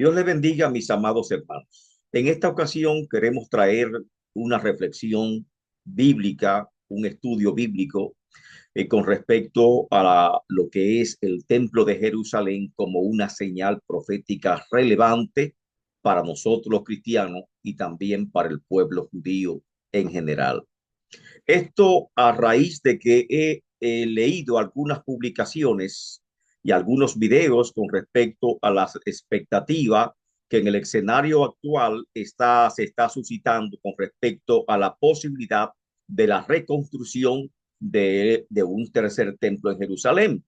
Dios le bendiga, mis amados hermanos. En esta ocasión queremos traer una reflexión bíblica, un estudio bíblico con respecto a lo que es el Templo de Jerusalén como una señal profética relevante para nosotros los cristianos y también para el pueblo judío en general. Esto a raíz de que he leído algunas publicaciones y algunos videos con respecto a las expectativas que en el escenario actual se está suscitando con respecto a la posibilidad de la reconstrucción de un tercer templo en Jerusalén.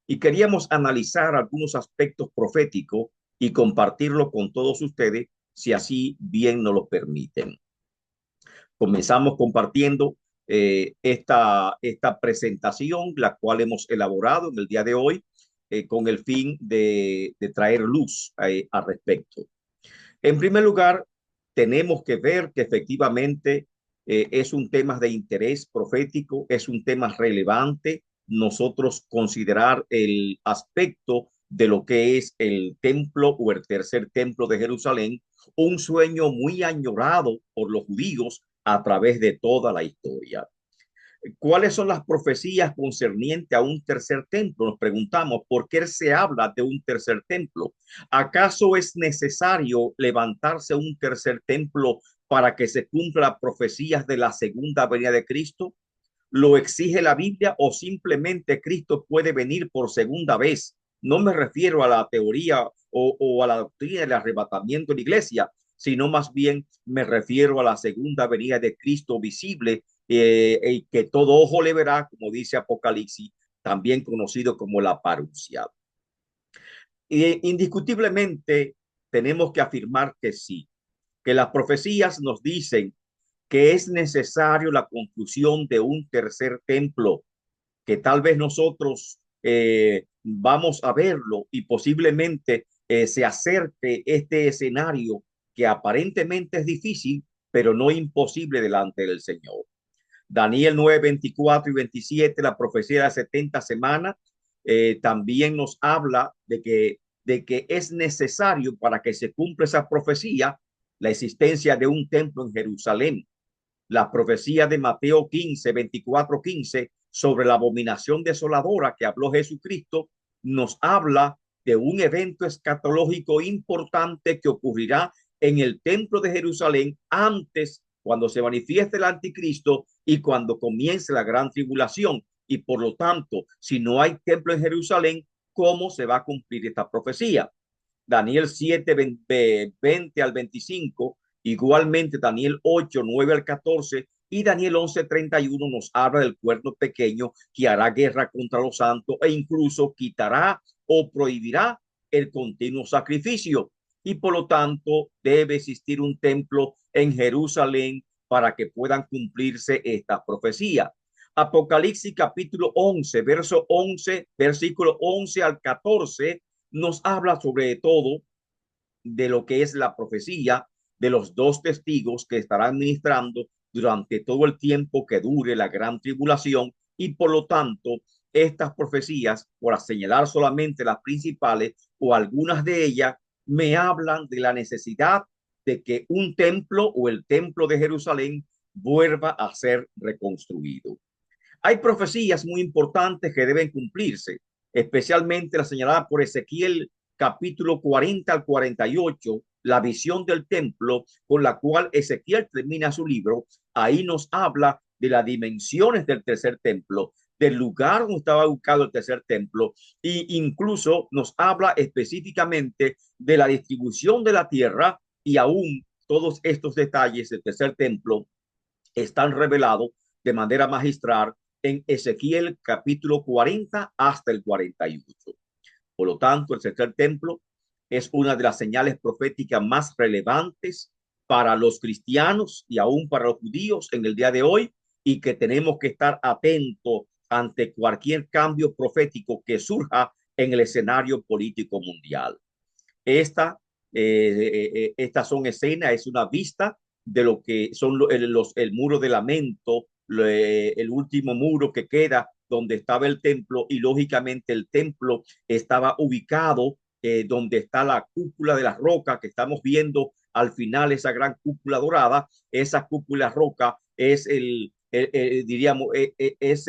Y queríamos analizar algunos aspectos proféticos y compartirlo con todos ustedes, si así bien nos lo permiten. Comenzamos compartiendo esta presentación, la cual hemos elaborado en el día de hoy con el fin de traer luz al respecto. En primer lugar, tenemos que ver que efectivamente es un tema de interés profético, es un tema relevante. Nosotros considerar el aspecto de lo que es el templo o el tercer templo de Jerusalén, un sueño muy añorado por los judíos a través de toda la historia. ¿Cuáles son las profecías concernientes a un tercer templo? Nos preguntamos, ¿por qué se habla de un tercer templo? ¿Acaso es necesario levantarse un tercer templo para que se cumplan las profecías de la segunda venida de Cristo? ¿Lo exige la Biblia o simplemente Cristo puede venir por segunda vez? No me refiero a la teoría o a la doctrina del arrebatamiento de la iglesia, sino más bien me refiero a la segunda venida de Cristo visible, que todo ojo le verá, como dice Apocalipsis, también conocido como la parusia. Indiscutiblemente tenemos que afirmar que sí, que las profecías nos dicen que es necesario la construcción de un tercer templo, que tal vez nosotros vamos a verlo y posiblemente se acerque este escenario que aparentemente es difícil, pero no imposible delante del Señor. Daniel 9, 24 y 27, la profecía de las 70 semanas, también nos habla de que es necesario para que se cumpla esa profecía la existencia de un templo en Jerusalén. La profecía de Mateo 15, 24, 15 sobre la abominación desoladora que habló Jesucristo nos habla de un evento escatológico importante que ocurrirá en el templo de Jerusalén antes, cuando se manifieste el anticristo y cuando comience la gran tribulación. Y por lo tanto, si no hay templo en Jerusalén, ¿cómo se va a cumplir esta profecía? Daniel 7, 20 al 25, igualmente Daniel 8, 9 al 14 y Daniel 11, 31 nos habla del cuerno pequeño que hará guerra contra los santos e incluso quitará o prohibirá el continuo sacrificio. Y por lo tanto debe existir un templo en Jerusalén para que puedan cumplirse esta profecía. Apocalipsis capítulo 11, verso 11, versículo 11 al 14 nos habla sobre todo de lo que es la profecía de los dos testigos que estarán ministrando durante todo el tiempo que dure la gran tribulación y por lo tanto estas profecías, por señalar solamente las principales o algunas de ellas, me hablan de la necesidad de que un templo o el templo de Jerusalén vuelva a ser reconstruido. Hay profecías muy importantes que deben cumplirse, especialmente la señalada por Ezequiel capítulo 40 al 48, la visión del templo con la cual Ezequiel termina su libro. Ahí nos habla de las dimensiones del tercer templo, del lugar donde estaba ubicado el tercer templo e incluso nos habla específicamente de la distribución de la tierra y aún todos estos detalles del tercer templo están revelados de manera magistral en Ezequiel capítulo 40 hasta el 48. Por lo tanto, el tercer templo es una de las señales proféticas más relevantes para los cristianos y aún para los judíos en el día de hoy y que tenemos que estar atentos ante cualquier cambio profético que surja en el escenario político mundial. Esta, estas son escenas, es una vista de lo que son el muro de lamento, el último muro que queda donde estaba el templo y lógicamente el templo estaba ubicado donde está la cúpula de la roca que estamos viendo al final, esa gran cúpula dorada. Esa cúpula roca es diríamos, es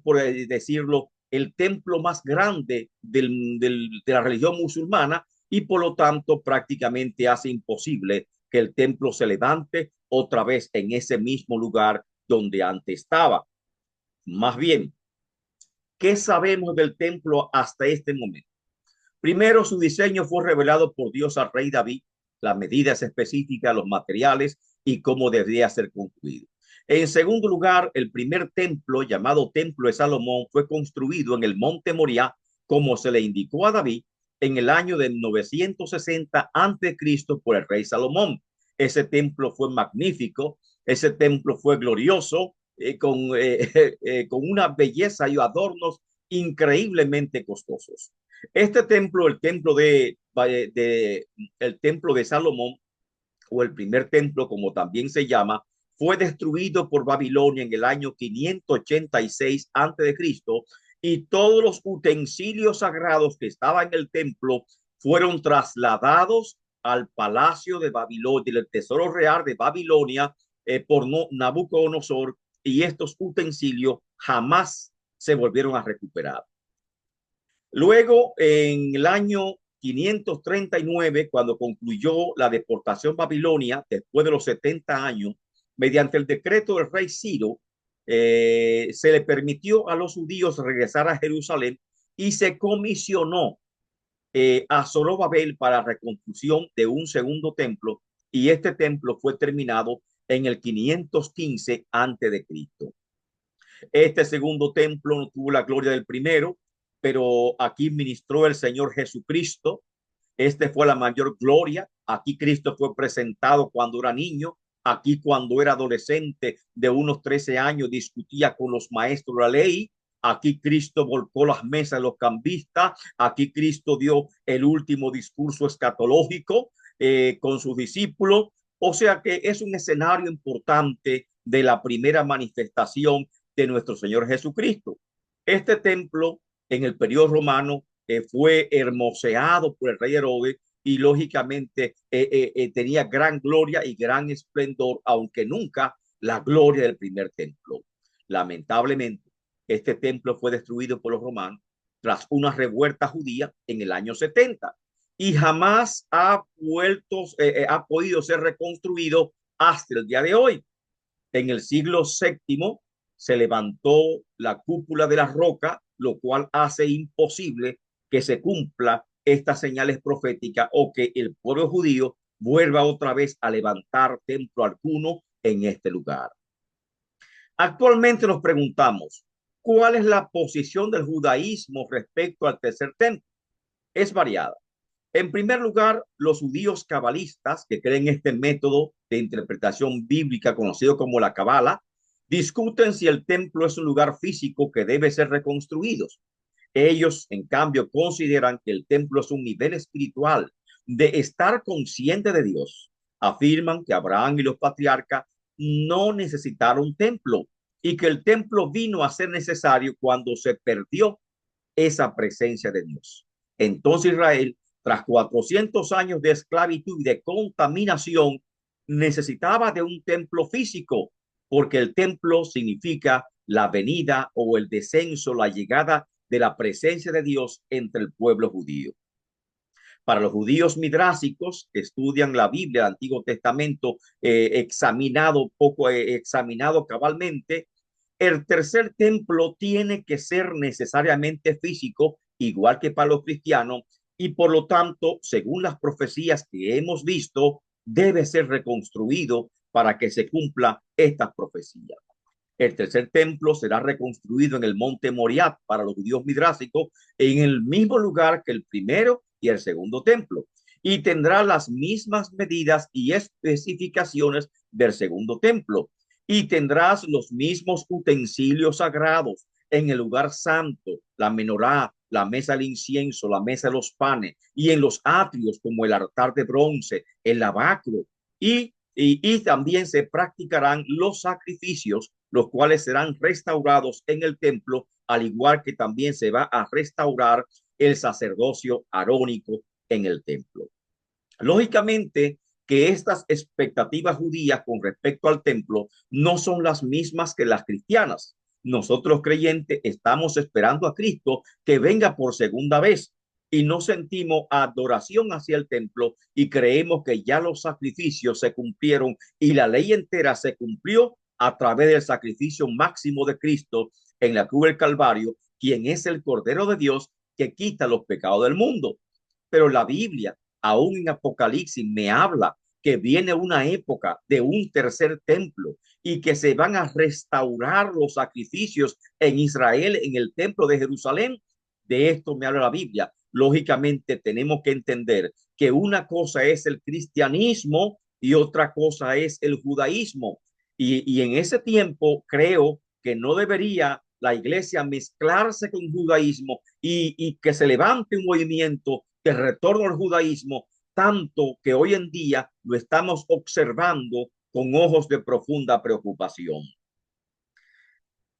por decirlo, el templo más grande de la religión musulmana, y por lo tanto prácticamente hace imposible que el templo se levante otra vez en ese mismo lugar donde antes estaba. Más bien, ¿qué sabemos del templo hasta este momento? Primero, su diseño fue revelado por Dios al rey David, las medidas específicas, los materiales y cómo debía ser construido. En segundo lugar, el primer templo, llamado Templo de Salomón, fue construido en el monte Moriah, como se le indicó a David, en el año de 960 a.C. por el rey Salomón. Ese templo fue magnífico, ese templo fue glorioso, con una belleza y adornos increíblemente costosos. Este templo, el templo de Salomón, o el primer templo, como también se llama, fue destruido por Babilonia en el año 586 a.C. y todos los utensilios sagrados que estaban en el templo fueron trasladados al palacio de Babilonia, del tesoro real de Babilonia, por Nabucodonosor, y estos utensilios jamás se volvieron a recuperar. Luego, en el año 539, cuando concluyó la deportación babilonia, después de los 70 años, mediante el decreto del rey Ciro, se le permitió a los judíos regresar a Jerusalén y se comisionó a Zorobabel para la reconstrucción de un segundo templo, y este templo fue terminado en el 515 a.C. Este segundo templo no tuvo la gloria del primero, pero aquí ministró el Señor Jesucristo. Este fue la mayor gloria. Aquí Cristo fue presentado cuando era niño. Aquí, cuando era adolescente de unos 13 años, discutía con los maestros de la ley. Aquí Cristo volcó las mesas de los cambistas. Aquí Cristo dio el último discurso escatológico con sus discípulos. O sea que es un escenario importante de la primera manifestación de nuestro Señor Jesucristo. Este templo en el periodo romano fue hermoseado por el rey Herodes, y lógicamente tenía gran gloria y gran esplendor, aunque nunca la gloria del primer templo. Lamentablemente, este templo fue destruido por los romanos tras una revuelta judía en el año 70 y jamás ha podido ser reconstruido hasta el día de hoy. En el siglo VII se levantó la cúpula de la roca, lo cual hace imposible que se cumpla estas señales proféticas o que el pueblo judío vuelva otra vez a levantar templo alguno en este lugar. Actualmente nos preguntamos, ¿cuál es la posición del judaísmo respecto al tercer templo? Es variada. En primer lugar, los judíos cabalistas, que creen este método de interpretación bíblica conocido como la Cabala, discuten si el templo es un lugar físico que debe ser reconstruido. Ellos, en cambio, consideran que el templo es un nivel espiritual de estar consciente de Dios. Afirman que Abraham y los patriarcas no necesitaron templo y que el templo vino a ser necesario cuando se perdió esa presencia de Dios. Entonces Israel, tras 400 años de esclavitud y de contaminación, necesitaba de un templo físico, porque el templo significa la venida o el descenso, la llegada de la presencia de Dios entre el pueblo judío. Para los judíos midrásicos que estudian la Biblia, el Antiguo Testamento, examinado cabalmente, el tercer templo tiene que ser necesariamente físico, igual que para los cristianos, y por lo tanto, según las profecías que hemos visto, debe ser reconstruido para que se cumpla estas profecías. El tercer templo será reconstruido en el monte Moriah para los judíos midrásicos, en el mismo lugar que el primero y el segundo templo, y tendrá las mismas medidas y especificaciones del segundo templo, y tendrás los mismos utensilios sagrados en el lugar santo, la menorá, la mesa del incienso, la mesa de los panes, y en los atrios como el altar de bronce, el lavacro, y también se practicarán los sacrificios, los cuales serán restaurados en el templo, al igual que también se va a restaurar el sacerdocio arónico en el templo. Lógicamente que estas expectativas judías con respecto al templo no son las mismas que las cristianas. Nosotros creyentes estamos esperando a Cristo que venga por segunda vez y no sentimos adoración hacia el templo y creemos que ya los sacrificios se cumplieron y la ley entera se cumplió a través del sacrificio máximo de Cristo en la cruz del Calvario, quien es el Cordero de Dios que quita los pecados del mundo. Pero la Biblia, aún en Apocalipsis, me habla que viene una época de un tercer templo y que se van a restaurar los sacrificios en Israel, en el templo de Jerusalén. De esto me habla la Biblia. Lógicamente tenemos que entender que una cosa es el cristianismo y otra cosa es el judaísmo. Y en ese tiempo creo que no debería la iglesia mezclarse con el judaísmo y que se levante un movimiento de retorno al judaísmo, tanto que hoy en día lo estamos observando con ojos de profunda preocupación.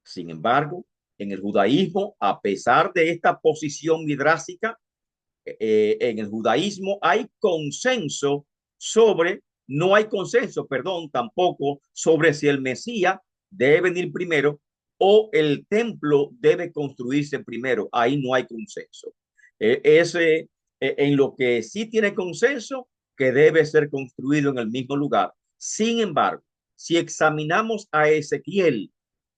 Sin embargo, en el judaísmo, a pesar de esta posición midrásica, en el judaísmo hay consenso sobre, no hay consenso, perdón, tampoco sobre si el Mesías debe venir primero o el templo debe construirse primero. Ahí no hay consenso. Ese, en lo que sí tiene consenso, que debe ser construido en el mismo lugar. Sin embargo, si examinamos a Ezequiel,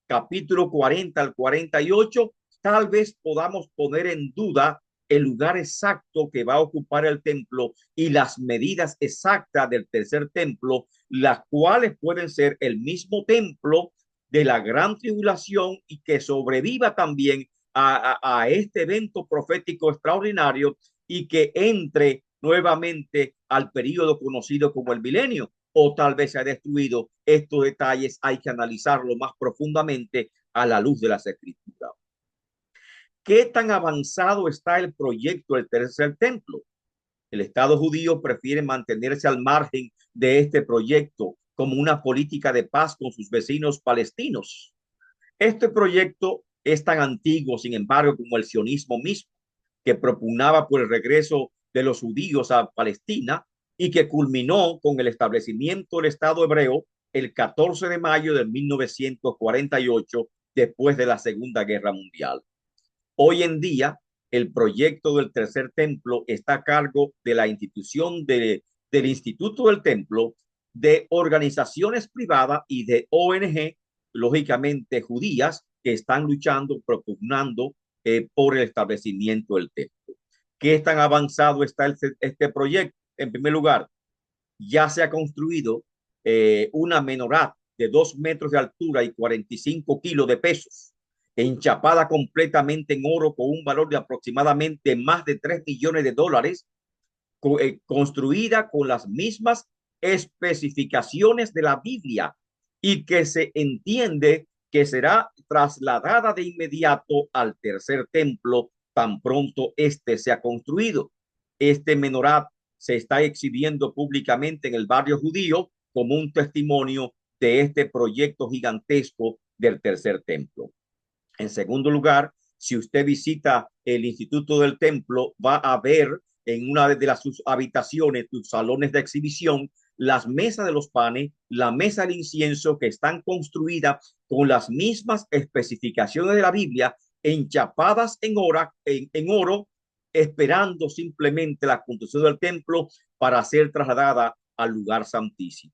capítulo 40 al 48, tal vez podamos poner en duda el lugar exacto que va a ocupar el templo y las medidas exactas del tercer templo, las cuales pueden ser el mismo templo de la gran tribulación y que sobreviva también a este evento profético extraordinario y que entre nuevamente al periodo conocido como el milenio, o tal vez se ha destruido. Estos detalles hay que analizarlo más profundamente a la luz de las escrituras. ¿Qué tan avanzado está el proyecto del tercer templo? El Estado judío prefiere mantenerse al margen de este proyecto como una política de paz con sus vecinos palestinos. Este proyecto es tan antiguo, sin embargo, como el sionismo mismo, que propugnaba por el regreso de los judíos a Palestina y que culminó con el establecimiento del Estado hebreo el 14 de mayo de 1948, después de la Segunda Guerra Mundial. Hoy en día, el proyecto del tercer templo está a cargo de la institución del Instituto del Templo, de organizaciones privadas y de ONG, lógicamente judías, que están luchando, propugnando por el establecimiento del templo. ¿Qué tan avanzado está este proyecto? En primer lugar, ya se ha construido una menorá de 2 metros de altura y 45 kilos de pesos, enchapada completamente en oro con un valor de aproximadamente más de 3 millones de dólares, construida con las mismas especificaciones de la Biblia y que se entiende que será trasladada de inmediato al tercer templo tan pronto este sea construido. Este menorá se está exhibiendo públicamente en el barrio judío como un testimonio de este proyecto gigantesco del tercer templo. En segundo lugar, si usted visita el Instituto del Templo, va a ver en una de las sus habitaciones, sus salones de exhibición, las mesas de los panes, la mesa del incienso, que están construidas con las mismas especificaciones de la Biblia, enchapadas en oro, esperando simplemente la construcción del templo para ser trasladada al lugar santísimo.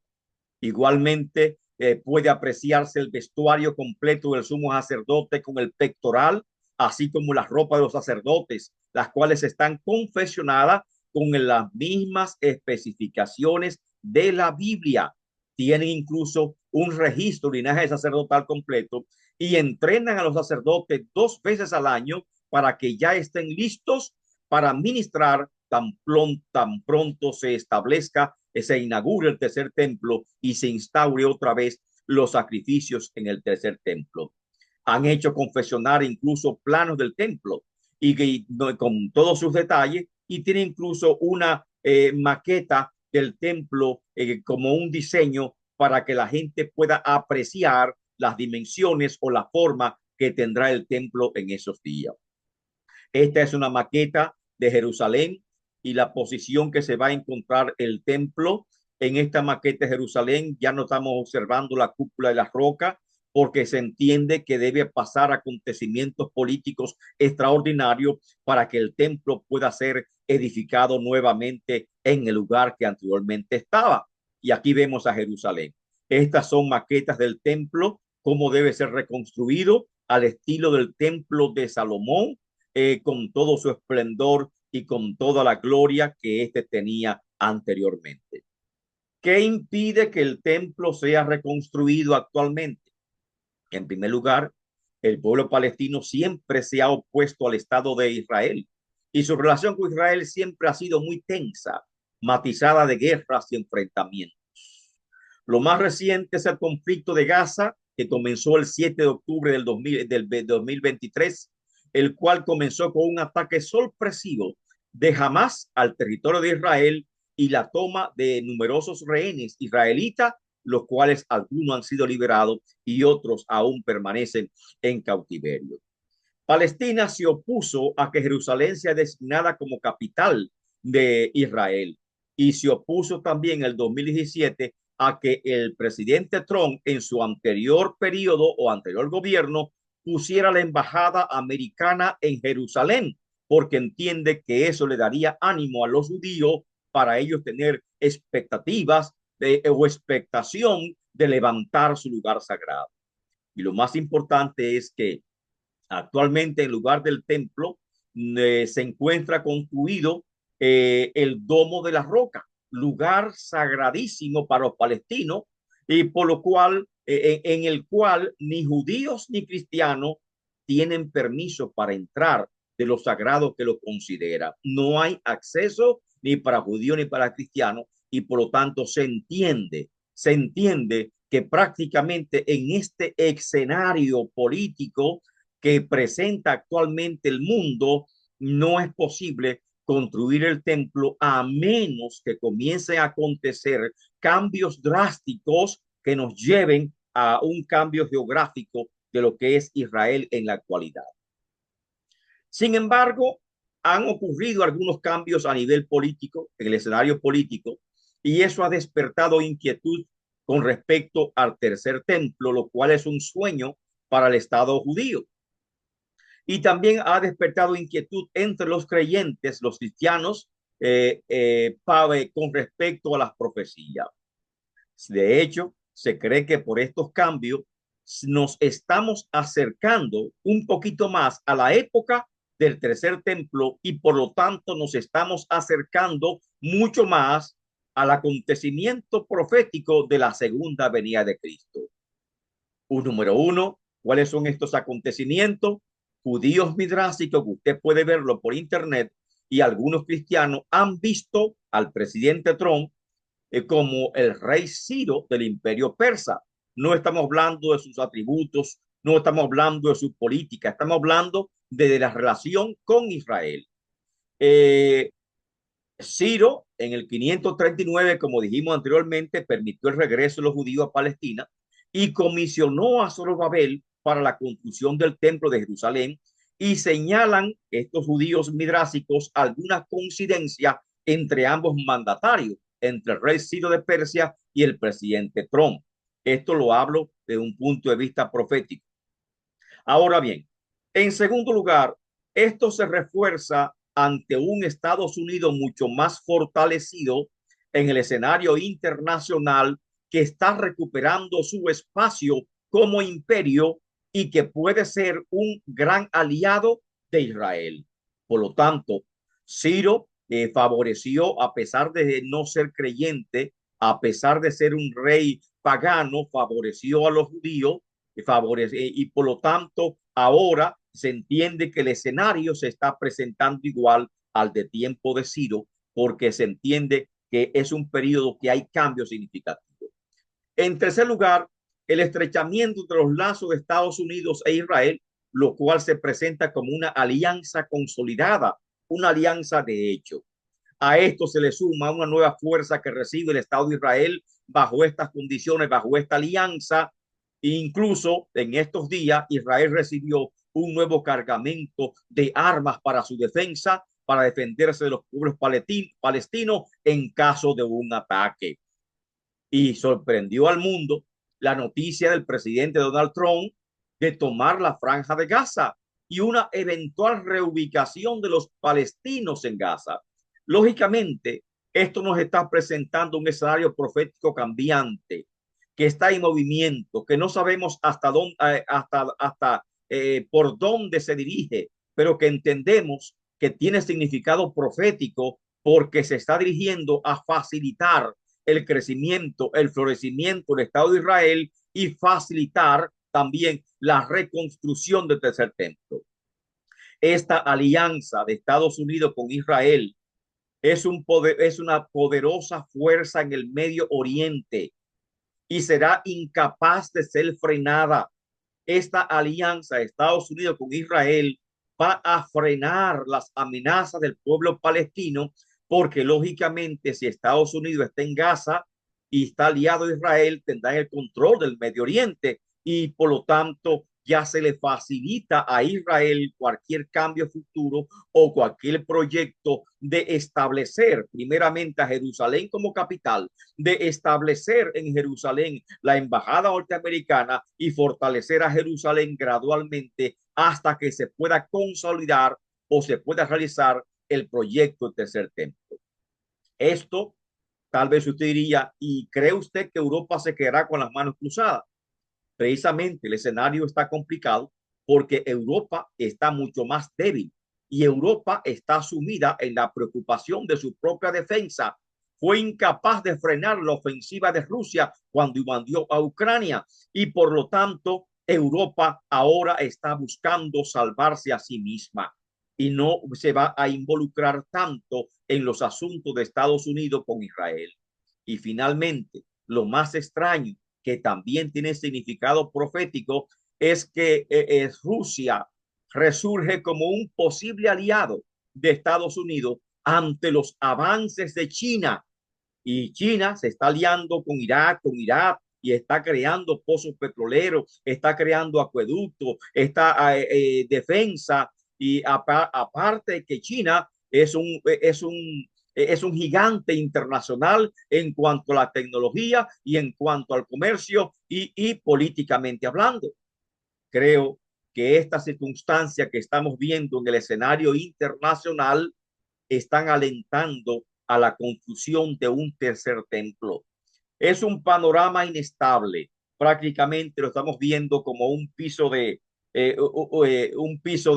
Igualmente, puede apreciarse el vestuario completo del sumo sacerdote con el pectoral, así como las ropas de los sacerdotes, las cuales están confeccionadas con las mismas especificaciones de la Biblia. Tienen incluso un registro linaje sacerdotal completo y entrenan a los sacerdotes 2 veces al año para que ya estén listos para ministrar tan pronto se establezca, se inaugure el tercer templo y se instaure otra vez los sacrificios en el tercer templo. Han hecho confesionar incluso planos del templo y con todos sus detalles y tiene incluso una maqueta del templo como un diseño para que la gente pueda apreciar las dimensiones o la forma que tendrá el templo en esos días. Esta es una maqueta de Jerusalén y la posición que se va a encontrar el templo. En esta maqueta de Jerusalén ya no estamos observando la cúpula de la roca porque se entiende que debe pasar acontecimientos políticos extraordinarios para que el templo pueda ser edificado nuevamente en el lugar que anteriormente estaba. Y aquí vemos a Jerusalén. Estas son maquetas del templo, cómo debe ser reconstruido al estilo del templo de Salomón, con todo su esplendor y con toda la gloria que éste tenía anteriormente. ¿Qué impide que el templo sea reconstruido actualmente? En primer lugar, el pueblo palestino siempre se ha opuesto al Estado de Israel y su relación con Israel siempre ha sido muy tensa, matizada de guerras y enfrentamientos. Lo más reciente es el conflicto de Gaza, que comenzó el 7 de octubre del 2023, el cual comenzó con un ataque sorpresivo de Hamas al territorio de Israel y la toma de numerosos rehenes israelitas, los cuales algunos han sido liberados y otros aún permanecen en cautiverio. Palestina se opuso a que Jerusalén sea designada como capital de Israel y se opuso también en el 2017 a que el presidente Trump en su anterior periodo o anterior gobierno pusiera la embajada americana en Jerusalén, porque entiende que eso le daría ánimo a los judíos para ellos tener expectativas o expectación de levantar su lugar sagrado. Y lo más importante es que actualmente, en lugar del templo, se encuentra construido el Domo de la Roca, lugar sagradísimo para los palestinos, y por lo cual, en el cual ni judíos ni cristianos tienen permiso para entrar de lo sagrado que lo considera. No hay acceso ni para judíos ni para cristianos, y por lo tanto se entiende que prácticamente en este escenario político que presenta actualmente el mundo, no es posible construir el templo a menos que comiencen a acontecer cambios drásticos que nos lleven a un cambio geográfico de lo que es Israel en la actualidad. Sin embargo, han ocurrido algunos cambios a nivel político, en el escenario político, y eso ha despertado inquietud con respecto al tercer templo, lo cual es un sueño para el Estado judío. Y también ha despertado inquietud entre los creyentes, los cristianos, con respecto a las profecías. De hecho, se cree que por estos cambios nos estamos acercando un poquito más a la época del tercer templo y por lo tanto nos estamos acercando mucho más al acontecimiento profético de la segunda venida de Cristo. Número uno, ¿cuáles son estos acontecimientos? Judíos midrásicos, que usted puede verlo por internet, y algunos cristianos han visto al presidente Trump como el rey Ciro del imperio persa. No estamos hablando de sus atributos, no estamos hablando de su política, estamos hablando de la relación con Israel. Ciro, en el 539, como dijimos anteriormente, permitió el regreso de los judíos a Palestina y comisionó a Zorobabel para la construcción del templo de Jerusalén, y señalan estos judíos midrásicos alguna coincidencia entre ambos mandatarios, entre el rey Ciro de Persia y el presidente Trump. Esto lo hablo de un punto de vista profético. Ahora bien, en segundo lugar, esto se refuerza ante un Estados Unidos mucho más fortalecido en el escenario internacional, que está recuperando su espacio como imperio y que puede ser un gran aliado de Israel. Por lo tanto, Ciro favoreció, a pesar de no ser creyente, a pesar de ser un rey pagano, favoreció a los judíos y por lo tanto ahora se entiende que el escenario se está presentando igual al de tiempo de Ciro, porque se entiende que es un periodo que hay cambios significativos. En tercer lugar, el estrechamiento de los lazos de Estados Unidos e Israel, lo cual se presenta como una alianza consolidada, una alianza de hecho. A esto se le suma una nueva fuerza que recibe el Estado de Israel bajo estas condiciones, bajo esta alianza. Incluso en estos días Israel recibió un nuevo cargamento de armas para su defensa, para defenderse de los pueblos palestinos en caso de un ataque. Y sorprendió al mundo la noticia del presidente Donald Trump de tomar la franja de Gaza y una eventual reubicación de los palestinos en Gaza. Lógicamente, esto nos está presentando un escenario profético cambiante, que está en movimiento, que no sabemos hasta dónde, por dónde se dirige, pero que entendemos que tiene significado profético porque se está dirigiendo a facilitar el crecimiento, el florecimiento del Estado de Israel y facilitar también la reconstrucción del tercer templo. Esta alianza de Estados Unidos con Israel es una poderosa fuerza en el Medio Oriente y será incapaz de ser frenada. Esta alianza de Estados Unidos con Israel va a frenar las amenazas del pueblo palestino, porque lógicamente si Estados Unidos está en Gaza y está aliado a Israel, tendrá el control del Medio Oriente y por lo tanto ya se le facilita a Israel cualquier cambio futuro o cualquier proyecto de establecer primeramente a Jerusalén como capital, de establecer en Jerusalén la embajada norteamericana y fortalecer a Jerusalén gradualmente hasta que se pueda consolidar o se pueda realizar el proyecto del tercer templo. Esto, tal vez usted diría, ¿y cree usted que Europa se quedará con las manos cruzadas? Precisamente el escenario está complicado porque Europa está mucho más débil y Europa está sumida en la preocupación de su propia defensa. Fue incapaz de frenar la ofensiva de Rusia cuando invadió a Ucrania y por lo tanto Europa ahora está buscando salvarse a sí misma y no se va a involucrar tanto en los asuntos de Estados Unidos con Israel. Y finalmente, lo más extraño, que también tiene significado profético, es que Rusia resurge como un posible aliado de Estados Unidos ante los avances de China. Y China se está aliando con Irak y está creando pozos petroleros, está creando acueductos, está defensa y aparte de que China es un gigante internacional en cuanto a la tecnología y en cuanto al comercio y políticamente hablando. Creo que esta circunstancia que estamos viendo en el escenario internacional están alentando a la construcción de un tercer templo. Es un panorama inestable. Prácticamente lo estamos viendo como un piso de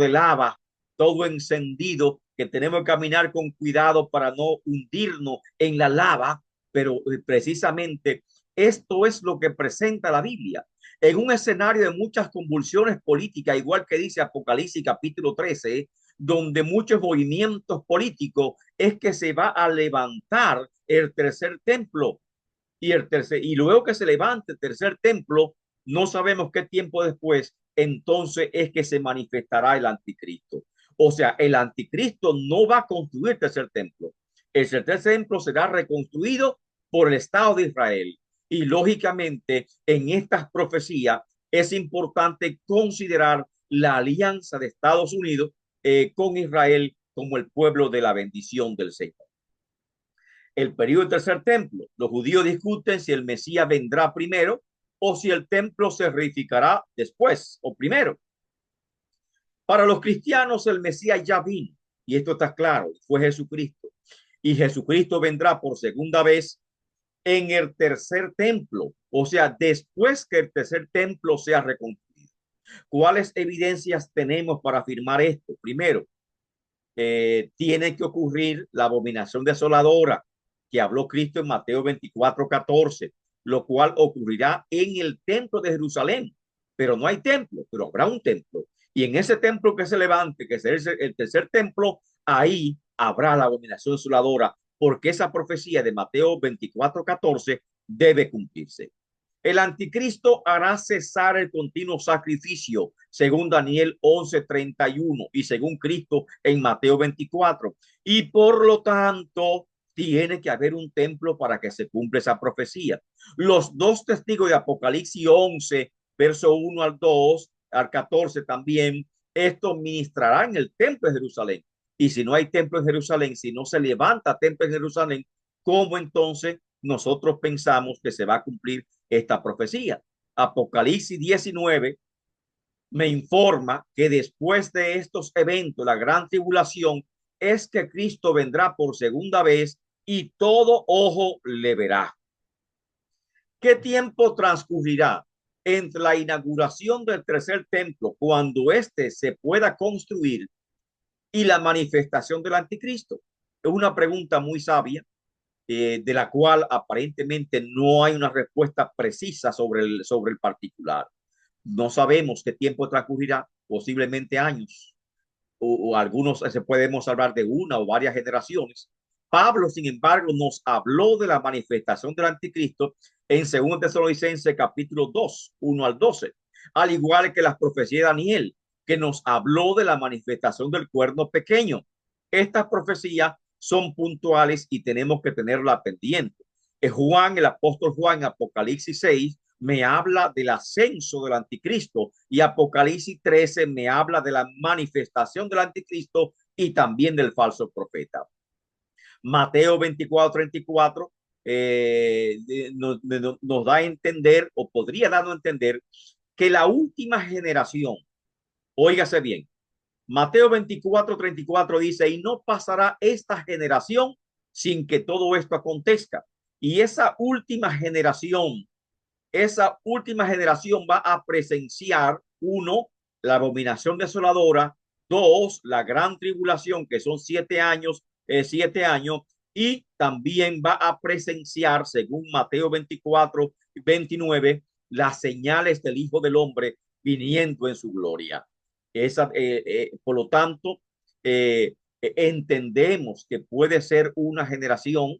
lava, todo encendido, que tenemos que caminar con cuidado para no hundirnos en la lava, pero precisamente esto es lo que presenta la Biblia. En un escenario de muchas convulsiones políticas, igual que dice Apocalipsis capítulo 13, donde muchos movimientos políticos, es que se va a levantar el tercer templo y luego que se levante el tercer templo, no sabemos qué tiempo después, entonces es que se manifestará el anticristo. O sea, el anticristo no va a construir el tercer templo. El tercer templo será reconstruido por el Estado de Israel. Y lógicamente, en estas profecías es importante considerar la alianza de Estados Unidos con Israel como el pueblo de la bendición del Señor. El periodo del tercer templo, los judíos discuten si el Mesías vendrá primero o si el templo se reedificará después o primero. Para los cristianos el Mesías ya vino y esto está claro, fue Jesucristo. Y Jesucristo vendrá por segunda vez en el tercer templo, o sea, después que el tercer templo sea reconstruido. ¿Cuáles evidencias tenemos para afirmar esto? Primero, tiene que ocurrir la abominación desoladora que habló Cristo en Mateo 24:14, lo cual ocurrirá en el templo de Jerusalén, pero no hay templo, pero habrá un templo. Y en ese templo que se levante, que será el tercer templo, ahí habrá la abominación desoladora, porque esa profecía de Mateo 24:14 debe cumplirse. El anticristo hará cesar el continuo sacrificio, según Daniel 11:31 y según Cristo en Mateo 24. Y por lo tanto, tiene que haber un templo para que se cumpla esa profecía. Los dos testigos de Apocalipsis 11, verso 1 al 2, al 14 también, estos ministrarán en el templo de Jerusalén. Y si no hay templo en Jerusalén, si no se levanta templo en Jerusalén, ¿cómo entonces nosotros pensamos que se va a cumplir esta profecía? Apocalipsis 19 me informa que después de estos eventos, la gran tribulación, es que Cristo vendrá por segunda vez y todo ojo le verá. ¿Qué tiempo transcurrirá entre la inauguración del tercer templo, cuando éste se pueda construir, y la manifestación del anticristo? Es una pregunta muy sabia, de la cual aparentemente no hay una respuesta precisa sobre el particular. No sabemos qué tiempo transcurrirá, posiblemente años, o algunos se podemos hablar de una o varias generaciones. Pablo, sin embargo, nos habló de la manifestación del anticristo en 2 Tesalonicenses capítulo 2, 1 al 12, al igual que las profecías de Daniel, que nos habló de la manifestación del cuerno pequeño. Estas profecías son puntuales y tenemos que tenerla pendiente. Juan, el apóstol Juan, Apocalipsis 6, me habla del ascenso del anticristo, y Apocalipsis 13 me habla de la manifestación del anticristo y también del falso profeta. Mateo 24:34 nos da a entender, o podría darnos a entender, que la última generación, óigase bien, Mateo 24:34 dice: y no pasará esta generación sin que todo esto acontezca. Y esa última generación va a presenciar, uno, la abominación desoladora; dos, la gran tribulación, que son 7 años, 7 años, y también va a presenciar, según Mateo 24:29, las señales del Hijo del Hombre viniendo en su gloria. Por lo tanto, entendemos que puede ser una generación.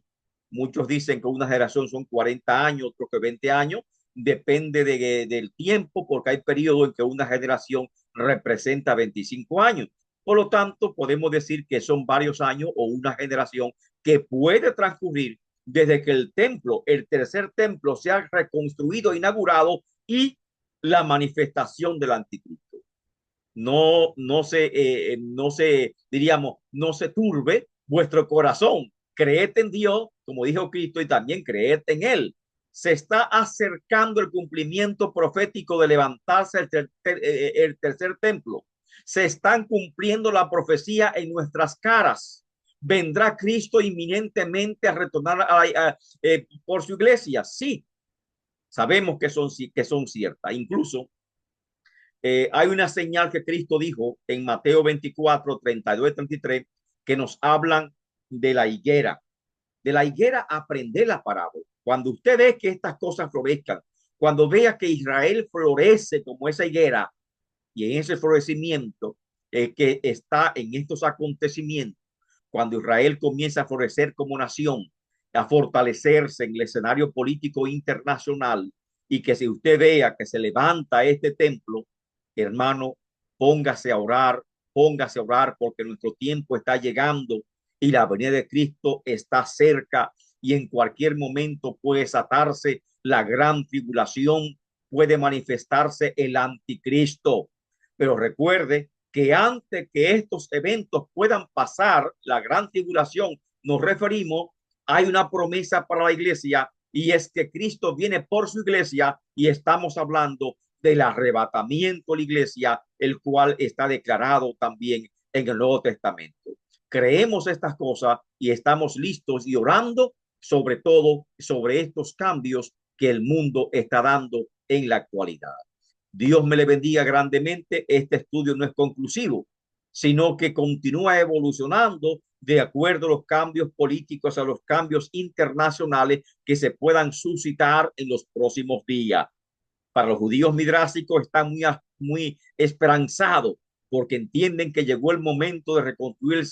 Muchos dicen que una generación son 40 años, otros que 20 años, depende del tiempo, porque hay periodos en que una generación representa 25 años. Por lo tanto, podemos decir que son varios años o una generación que puede transcurrir desde que el tercer templo, se ha reconstruido, inaugurado, y la manifestación del anticristo. No se turbe vuestro corazón. Creed en Dios, como dijo Cristo, y también creed en Él. Se está acercando el cumplimiento profético de levantarse el tercer templo. Se están cumpliendo la profecía en nuestras caras. ¿Vendrá Cristo inminentemente a retornar por su iglesia? Sí, sabemos que son ciertas. Incluso hay una señal que Cristo dijo en Mateo 24:32 y 33, que nos hablan de la higuera. De la higuera aprender la parábola. Cuando usted ve que estas cosas florezcan, cuando vea que Israel florece como esa higuera, y en ese florecimiento que está en estos acontecimientos, cuando Israel comienza a florecer como nación, a fortalecerse en el escenario político internacional, y que si usted vea que se levanta este templo, hermano, póngase a orar, porque nuestro tiempo está llegando y la venida de Cristo está cerca, y en cualquier momento puede desatarse la gran tribulación, puede manifestarse el anticristo. Pero recuerde que antes que estos eventos puedan pasar, la gran tribulación, nos referimos, hay una promesa para la iglesia, y es que Cristo viene por su iglesia, y estamos hablando del arrebatamiento de la iglesia, el cual está declarado también en el Nuevo Testamento. Creemos estas cosas y estamos listos y orando, sobre todo sobre estos cambios que el mundo está dando en la actualidad. Dios me le bendiga grandemente. Este estudio no es conclusivo, sino que continúa evolucionando de acuerdo a los cambios políticos, a los cambios internacionales que se puedan suscitar en los próximos días. Para los judíos midrásicos están muy esperanzados, porque entienden que llegó el momento de reconstruir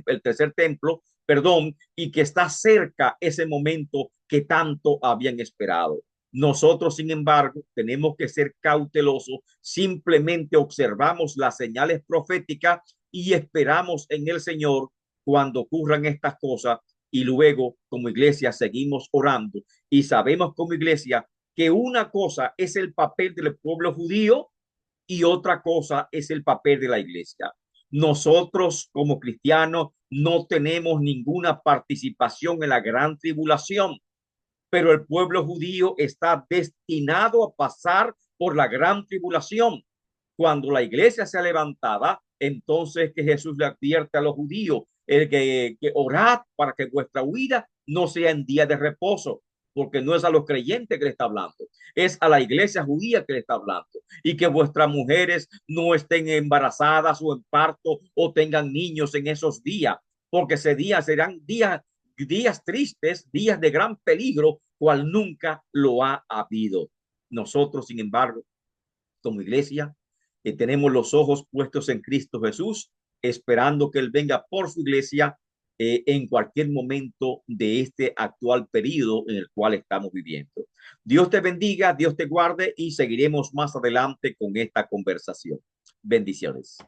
el tercer templo, perdón, y que está cerca ese momento que tanto habían esperado. Nosotros, sin embargo, tenemos que ser cautelosos, simplemente observamos las señales proféticas y esperamos en el Señor cuando ocurran estas cosas, y luego como iglesia seguimos orando, y sabemos como iglesia que una cosa es el papel del pueblo judío y otra cosa es el papel de la iglesia. Nosotros como cristianos no tenemos ninguna participación en la gran tribulación, pero el pueblo judío está destinado a pasar por la gran tribulación. Cuando la iglesia sea levantada, entonces que Jesús le advierte a los judíos que orad para que vuestra huida no sea en día de reposo, porque no es a los creyentes que le está hablando, es a la iglesia judía que le está hablando, y que vuestras mujeres no estén embarazadas o en parto o tengan niños en esos días, porque ese día serán días tristes, días de gran peligro, cual nunca lo ha habido. Nosotros, sin embargo, como iglesia, tenemos los ojos puestos en Cristo Jesús, esperando que Él venga por su iglesia en cualquier momento de este actual periodo en el cual estamos viviendo. Dios te bendiga, Dios te guarde y seguiremos más adelante con esta conversación. Bendiciones.